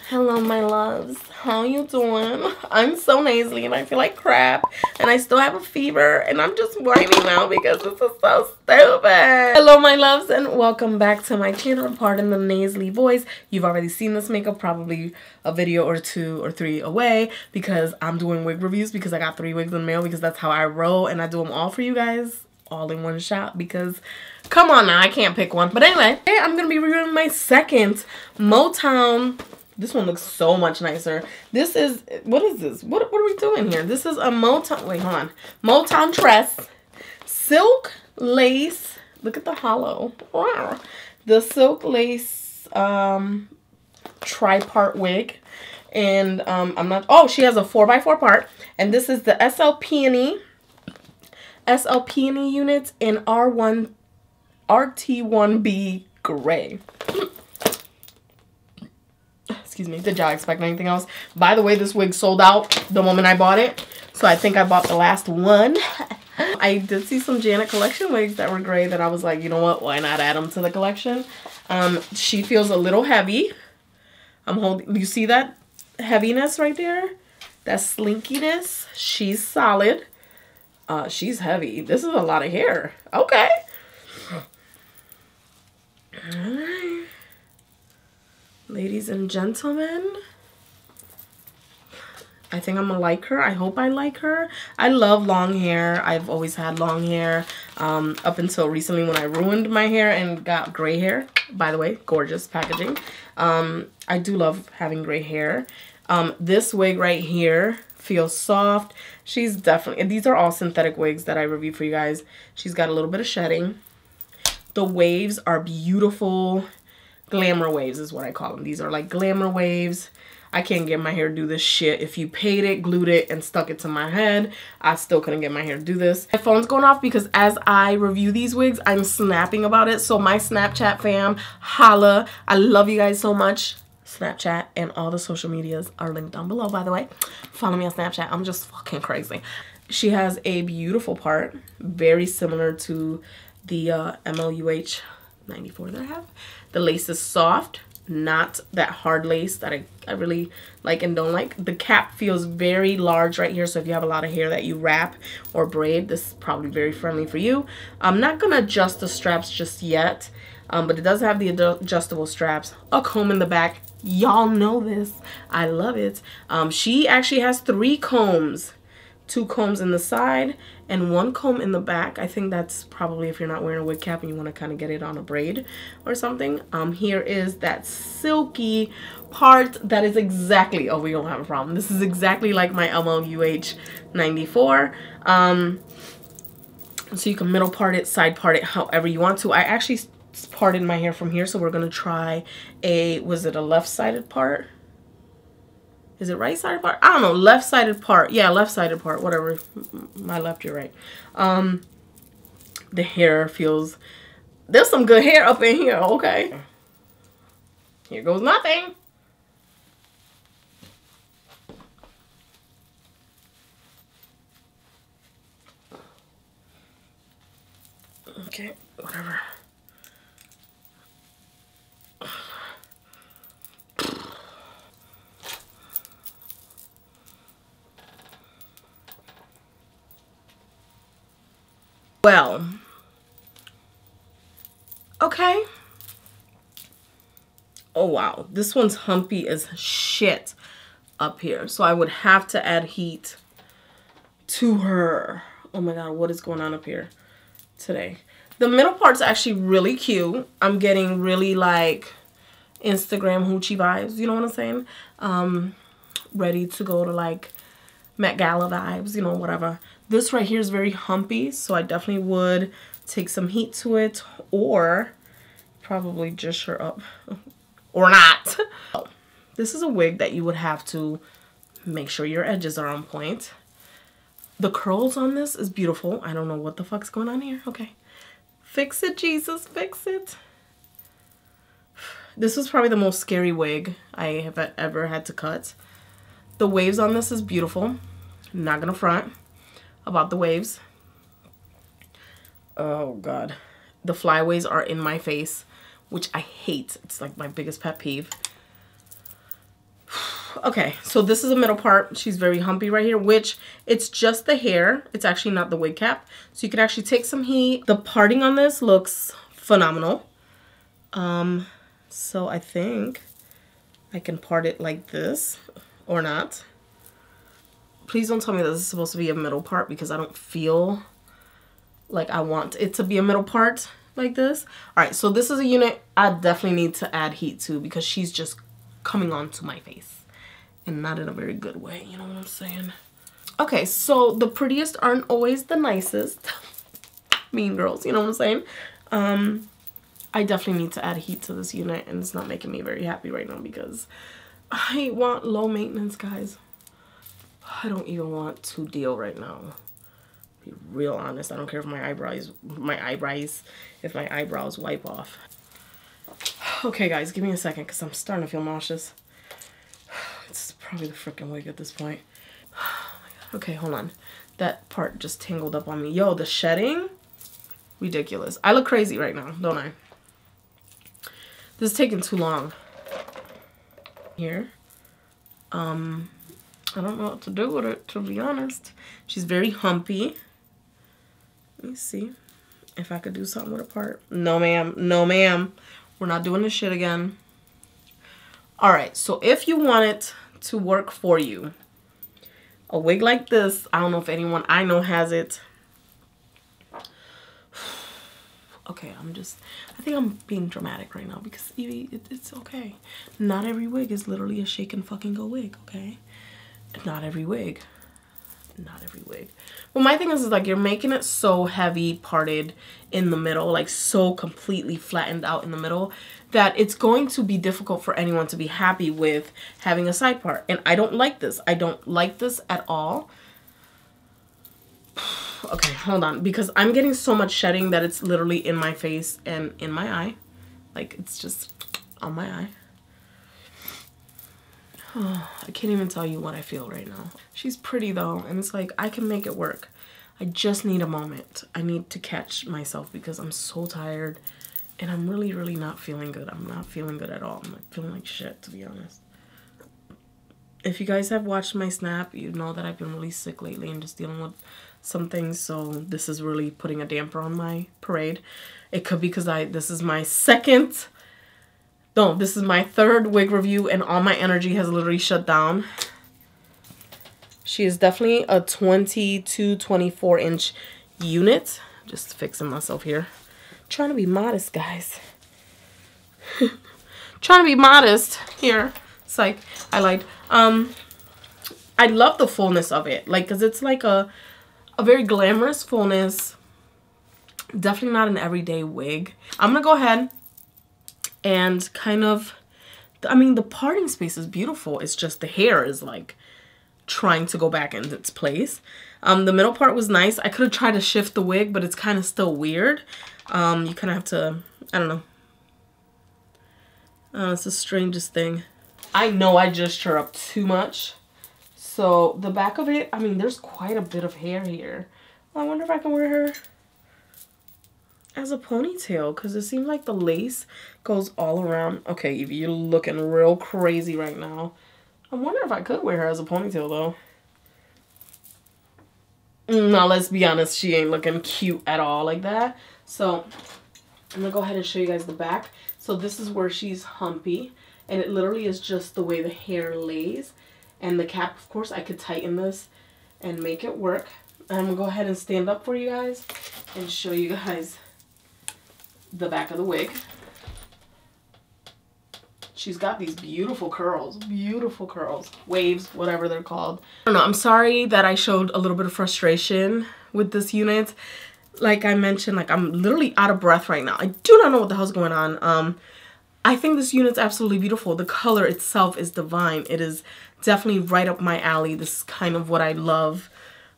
Hello, my loves. How you doing? I'm so nasally and I feel like crap. And I still have a fever and I'm just whining now because this is so stupid. Hello, my loves, and welcome back to my channel. Pardon the nasally voice. You've already seen this makeup probably a video or 2 or 3 away because I'm doing wig reviews because I got 3 wigs in the mail because that's how I roll, and I do them all for you guys all in one shot because come on now, I can't pick one. But anyway, I'm going to be reviewing my second Motown. This one looks so much nicer. This is, what is this? What are we doing here? This is a Motown, wait, hold on. Motown Tress silk lace. Look at the hollow. Wow. The silk lace tri-part wig. And I'm not, oh, she has a 4x4 part. And this is the SL.PEONY units in RT1B gray. Excuse me, did y'all expect anything else? By the way, this wig sold out the moment I bought it. So I think I bought the last one. I did see some Janet collection wigs that were gray that I was like, you know what? Why not add them to the collection? She feels a little heavy. I'm holding, you see that heaviness right there? That slinkiness. She's solid. She's heavy. This is a lot of hair. Okay. Alright. Ladies and gentlemen, I think I'm gonna like her. I hope I like her. I love long hair. I've always had long hair up until recently when I ruined my hair and got gray hair. By the way, gorgeous packaging. I do love having gray hair. This wig right here feels soft. She's definitely, and these are all synthetic wigs that I reviewed for you guys. She's got a little bit of shedding. The waves are beautiful. Glamour waves is what I call them. These are like glamour waves. I can't get my hair to do this shit. If you paid it, glued it, and stuck it to my head, I still couldn't get my hair to do this. My phone's going off because as I review these wigs, I'm snapping about it. So my Snapchat fam, holla. I love you guys so much. Snapchat and all the social medias are linked down below, by the way. Follow me on Snapchat. I'm just fucking crazy. She has a beautiful part, very similar to the MLUH 94 that I have. The lace is soft, not that hard lace that I really like and don't like. The cap feels very large right here, so if you have a lot of hair that you wrap or braid, this is probably very friendly for you. I'm not gonna adjust the straps just yet, but it does have the adjustable straps. A comb in the back. Y'all know this. I love it. She actually has 3 combs. 2 combs in the side and 1 comb in the back. I think that's probably if you're not wearing a wig cap and you want to kind of get it on a braid or something. Here is that silky part that is exactly, oh, we don't have a problem. This is exactly like my MLUH 94. So you can middle part it, side part it, however you want to. I actually parted my hair from here, so we're going to try a, was it a left-sided part? Is it right-sided part? I don't know. Left-sided part. Yeah, left-sided part. Whatever. My left, your right. The hair feels... There's some good hair up in here. Okay. Here goes nothing. Okay. Whatever. Well, okay. Oh wow, this one's humpy as shit up here, so I would have to add heat to her. Oh my god, what is going on up here today? The middle part's actually really cute. I'm getting really like Instagram hoochie vibes, you know what I'm saying? Ready to go to like Met Gala vibes, you know, whatever. This right here is very humpy, so I definitely would take some heat to it or probably dish her up or not. This is a wig that you would have to make sure your edges are on point. The curls on this is beautiful. I don't know what the fuck's going on here. Okay. Fix it, Jesus, fix it. This was probably the most scary wig I have ever had to cut. The waves on this is beautiful. I'm not gonna front about the waves. Oh god, the flyaways are in my face, which I hate. It's like my biggest pet peeve. Okay, so this is the middle part. She's very humpy right here, which it's just the hair. It's actually not the wig cap. So you can actually take some heat. The parting on this looks phenomenal. So I think I can part it like this or not. Please don't tell me that this is supposed to be a middle part because I don't feel like I want it to be a middle part like this. All right, so this is a unit I definitely need to add heat to because she's just coming onto my face and not in a very good way. You know what I'm saying? Okay, so the prettiest aren't always the nicest. Mean girls, you know what I'm saying? I definitely need to add heat to this unit, and it's not making me very happy right now because I want low maintenance, guys. I don't even want to deal right now. Be real honest. I don't care if my eyebrows wipe off. Okay, guys, give me a second because I'm starting to feel nauseous. It's probably the freaking wig at this point. Okay, hold on. That part just tangled up on me. Yo, the shedding, ridiculous. I look crazy right now, don't I? This is taking too long. Here. I don't know what to do with it, to be honest. She's very humpy. Let me see if I could do something with a part. No, ma'am. No, ma'am. We're not doing this shit again. All right, so if you want it to work for you, a wig like this, I don't know if anyone I know has it. Okay, I think I'm being dramatic right now because it's okay. Not every wig is literally a shake and fucking go wig, okay? Not every wig. Not every wig. Well, my thing is like you're making it so heavy parted in the middle, like so completely flattened out in the middle, that it's going to be difficult for anyone to be happy with having a side part. And I don't like this. I don't like this at all. Okay, hold on, because I'm getting so much shedding that it's literally in my face and in my eye. Like, it's just on my eye. Oh, I can't even tell you what I feel right now. She's pretty though, and it's like, I can make it work. I just need a moment. I need to catch myself because I'm so tired and I'm really, really not feeling good. I'm not feeling good at all. I'm like feeling like shit, to be honest. If you guys have watched my snap, you know that I've been really sick lately and just dealing with some things, so this is really putting a damper on my parade. It could be because this is my third wig review and all my energy has literally shut down. She is definitely a 22, 24 inch unit. Just fixing myself here. Trying to be modest, guys. Trying to be modest here. It's like, I love the fullness of it. Like, because it's like a very glamorous fullness. Definitely not an everyday wig. I'm going to go ahead and kind of, I mean, the parting space is beautiful. It's just the hair is like trying to go back into its place. The middle part was nice. I could have tried to shift the wig, but it's kind of still weird. You kind of have to, I don't know. It's the strangest thing. I know I gesture up too much. So the back of it, I mean, there's quite a bit of hair here. I wonder if I can wear her as a ponytail because it seems like the lace goes all around. Okay, Evie, you're looking real crazy right now. I wonder if I could wear her as a ponytail though. No, let's be honest, she ain't looking cute at all like that. So I'm gonna go ahead and show you guys the back. So this is where she's humpy, and it literally is just the way the hair lays. And the cap, of course, I could tighten this and make it work. I'm gonna go ahead and stand up for you guys and show you guys the back of the wig. She's got these beautiful curls, waves, whatever they're called. I don't know, I'm sorry that I showed a little bit of frustration with this unit. Like I mentioned, like I'm literally out of breath right now. I do not know what the hell's going on. I think this unit's absolutely beautiful. The color itself is divine. It is definitely right up my alley. This is kind of what I love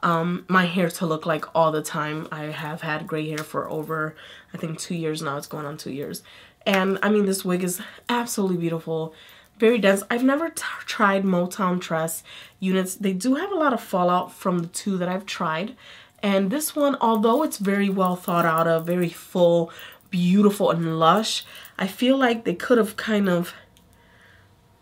my hair to look like all the time. I have had gray hair for over, I think 2 years now. It's going on 2 years. And I mean, this wig is absolutely beautiful. Very dense. I've never tried Motown Tress units. They do have a lot of fallout from the two that I've tried. And this one, although it's very well thought out of, very full, beautiful and lush, I feel like they could have kind of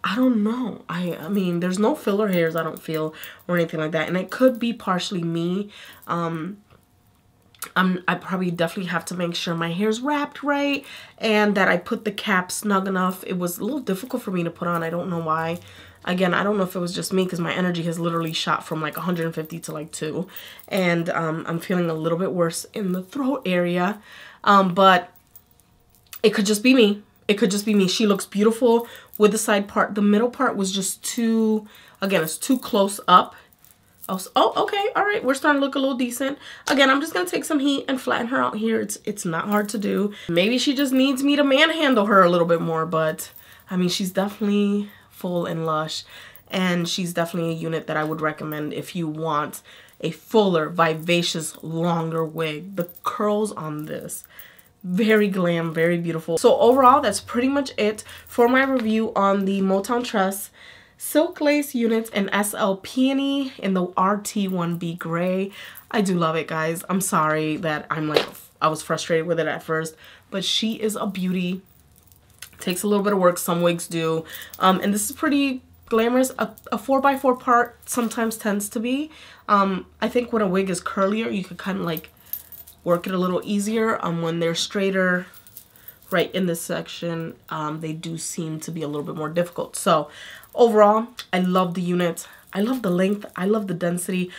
I don't know. I mean, there's no filler hairs, I don't feel, or anything like that. And it could be partially me. I probably definitely have to make sure my hair's wrapped right and that I put the cap snug enough. It was a little difficult for me to put on. I don't know why. Again, I don't know if it was just me because my energy has literally shot from like 150 to like 2. And I'm feeling a little bit worse in the throat area. But it could just be me. It could just be me. She looks beautiful with the side part. The middle part was just too, again, it's too close up. Oh, okay, all right, we're starting to look a little decent. Again, I'm just gonna take some heat and flatten her out here. It's not hard to do. Maybe she just needs me to manhandle her a little bit more, but I mean, she's definitely full and lush, and she's definitely a unit that I would recommend if you want a fuller, vivacious, longer wig. The curls on this, very glam, very beautiful. So overall, that's pretty much it for my review on the Motown Tress silk lace units in SL.PEONY in the RT1B gray. I do love it, guys. I'm sorry that I was frustrated with it at first, but she is a beauty. Takes a little bit of work, some wigs do. And this is pretty glamorous. A 4x4 part sometimes tends to be. I think when a wig is curlier, you could kind of like work it a little easier. When they're straighter, right in this section, they do seem to be a little bit more difficult. So overall, I love the unit. I love the length. I love the density.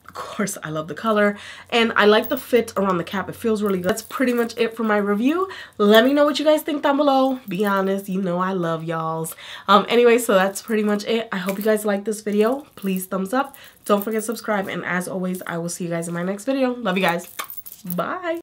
Of course, I love the color. And I like the fit around the cap. It feels really good. That's pretty much it for my review. Let me know what you guys think down below. Be honest, you know I love y'alls. Anyway, so that's pretty much it. I hope you guys liked this video. Please thumbs up. Don't forget to subscribe. And as always, I will see you guys in my next video. Love you guys. Bye.